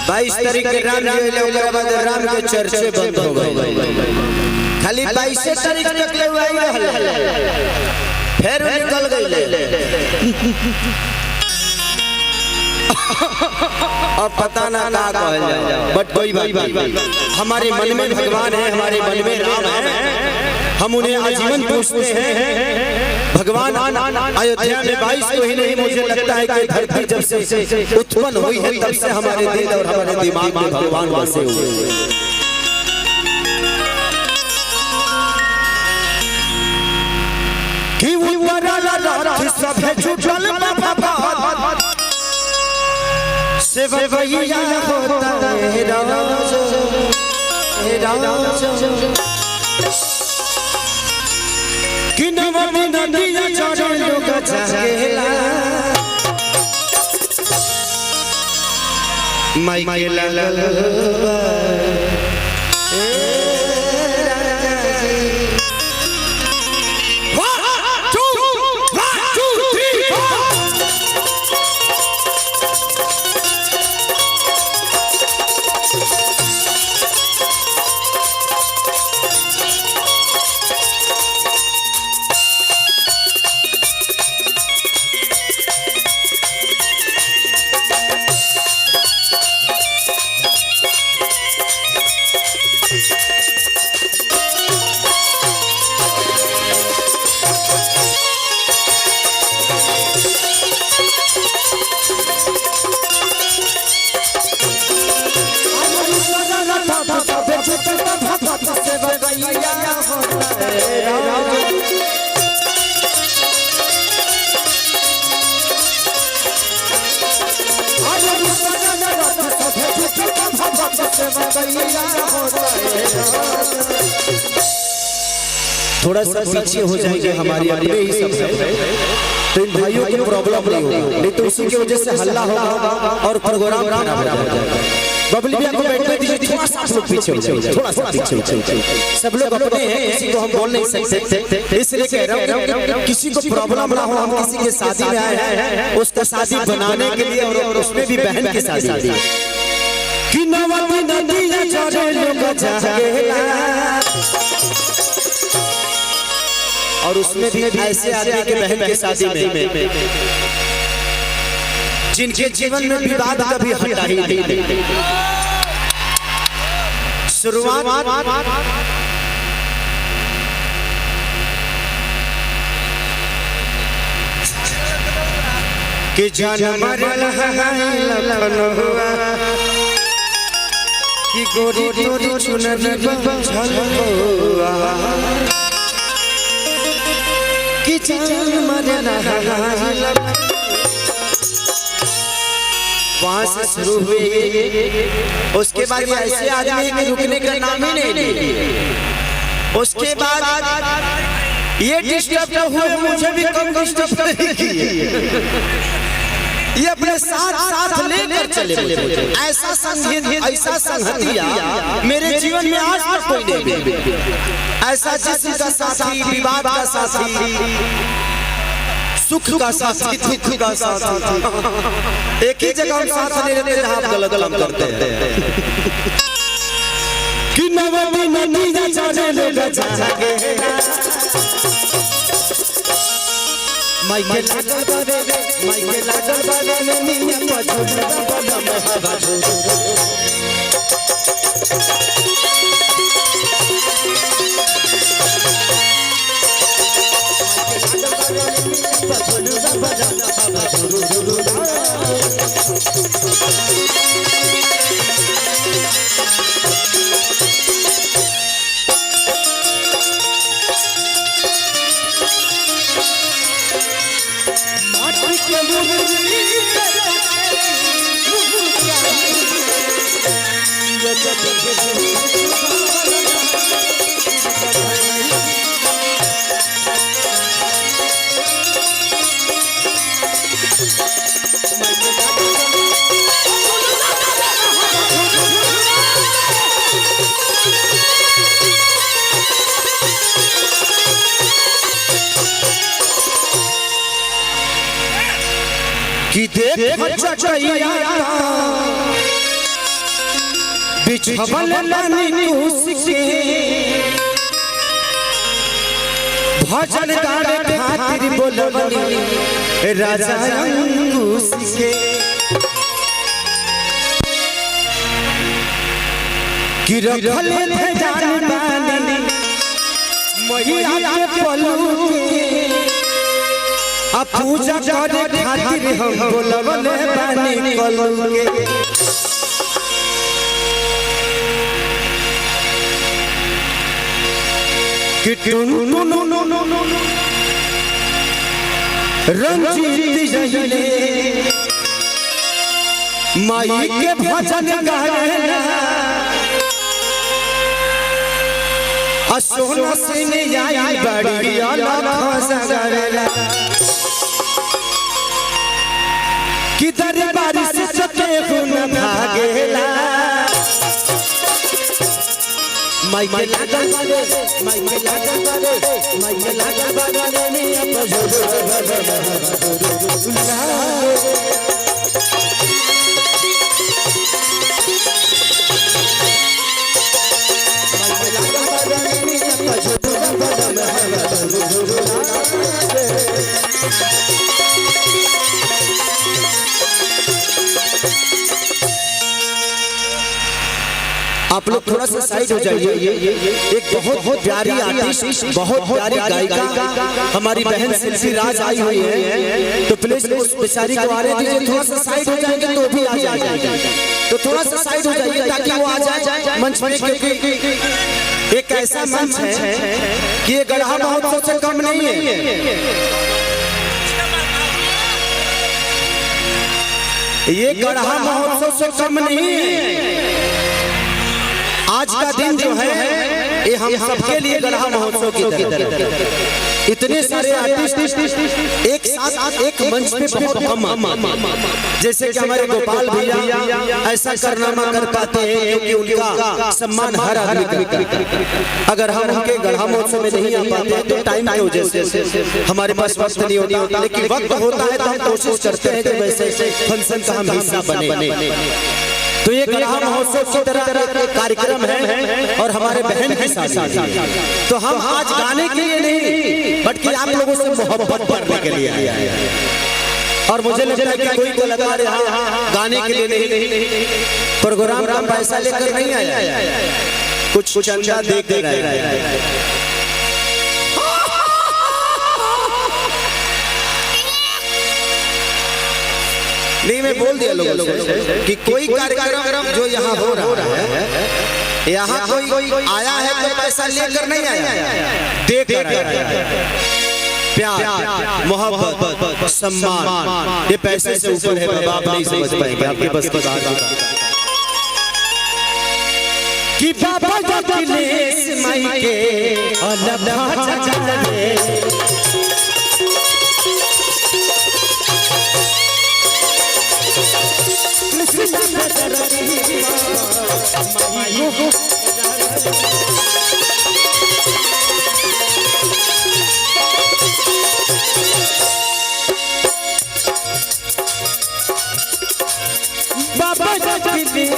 22 तारीख के राम जी ले ओकरा बाद राम के चर्चे बंद हो गए। खाली 22 तारीख तक ले आई रहल, फिर निकल गई। अब पता ना का कहल जाए, बट कोई बात नहीं। हमारे मन में भगवान है, हमारे मन में राम है, हम उन्हें आजीवन पूछते हैं। भगवान अयोध्या में 22 को ही नहीं, मुझे लगता है कि धरती जब से उत्पन्न हुई है तब से हमारे दिल और हमारे दिमाग में भगवान बसे हुए हैं। कि वो रथ सब जुटल बाबा सेवैया होता है राज कि नवमी नदिया चढ़े लोग जागेला माई लाला थोड़ा सा पीछे हो जाएंगे, हमारी अपने ही सब है, तो इन भाइयों की प्रॉब्लम नहीं होगी, नहीं तो उसी की वजह से हल्ला होगा और प्रोग्राम खराब हो जाएगा। बबली भैया को बैठने दीजिए, थोड़ा सा लोग पीछे हो जाइए, थोड़ा सा पीछे हो जाइए। सब लोग अपने हैं, किसी को हम बोल नहीं सकते, इसलिए कह रहा हूँ किसी को प्रॉब्लम ना हो। हम किसी के शादी में आए हैं, उसका शादी बनाने के लिए, और उसमें भी बहन की शादी कि नवमी नदिया चढ़े लोग जागेला, और उसमें भी ऐसे आदमी के बहन की शादी में जिनके जीवन में विवाद कभी हटा ही नहीं। शुरुआत कि जान मरल हुआ कि गोरी गोरी चुनरी बंझल हुआ कि जान मरल वहां से शुरू हुए। उसके बाद ऐसे आदमी के रुकने का नाम ही नहीं लिए। उसके बाद ये डिस्टर्ब हुए, मुझे भी कम डिस्टर्ब नहीं किए। ये अपने साथ साथ लेकर चले। ऐसा संगीत, ऐसा संगतिया मेरे जीवन में आज तक कोई नहीं। ऐसा जिसका साथी, विवाद का साथी, सुख का साथी, दुख का साथी, एक ही जगह हम साथ नहीं रहते, आप गलत गलत करते हैं। कि नवमी नदिया चढ़े लोग जागेला, माइके लागल बारे मिया पछुड़ा बदम हवा कि देख चचैया बिछवल लानी कुसके भजन गाने खातिर बोलवनी राजा अंकुश के कि रखल थे जान बानी मैया के पलू के आ पूजा करे खातिर हम बोलवले बानी कलू के रंजीत जहिले माई के भजन गावेला सोना से ने आई बड़ी अलग सगरेला कि दरबार से सके गुण भागेला माई के लागल बारे माई के लागल बारे माई के लागल बारे ने आप लोग थोड़ा सा साइड हो जाइए। एक बहुत प्यारी आर्टिस्ट, बहुत प्यारी गायिका हमारी बहन सिलसी राज आई हुई है, तो प्लीज उस बेचारी को आने दीजिए। थोड़ा सा साइड हो जाएंगे तो भी आ जाएगा, तो थोड़ा सा साइड हो जाइए ताकि वो आ जाए मंच में, क्योंकि एक ऐसा मंच है कि ये गढ़ा महोत्सव से कम नहीं है। ये गढ़ा महोत्सव से कम नहीं है। आज का दिन जो है ये हम सबके लिए गढ़ा महोत्सव की तरह। इतने सारे आर्टिस्ट एक साथ एक मंच पे बहुत कम, जैसे कि हमारे गोपाल भैया ऐसा कारनामा कर पाते हैं क्योंकि उनका सम्मान हर आदमी करता है। अगर हम उनके गढ़ा महोत्सव में नहीं आ पाते तो टाइम की वजह से हमारे पास वक्त नहीं होता, लेकिन वक्त होता है तो हम कोशिश करते हैं कि वैसे फंक्शन का हम हिस्सा बने। तो ये गढ़ा महोत्सव की तरह कार्यक्रम है और हमारे बहन के साथ, तो हम आज गाने के लिए नहीं बल्कि आप लोगों से मोहब्बत करने के लिए आए हैं। और मुझे लगता है कि कोई को लगा रहा गाने के लिए नहीं, प्रोग्राम का पैसा लेकर नहीं आया, कुछ चंदा देकर आया। नहीं, मैं बोल दिया लोगों से कि कोई कार्यक्रम जो यहाँ हो रहा है, यहाँ कोई आया है तो पैसा लेकर नहीं आया, देकर आया। प्यार, मोहब्बत, सम्मान ये पैसे से ऊपर है बाबा, आप नहीं समझ पाएंगे, आपके बस की बात कि बाबा जगदीश माई के बाबा जगदीश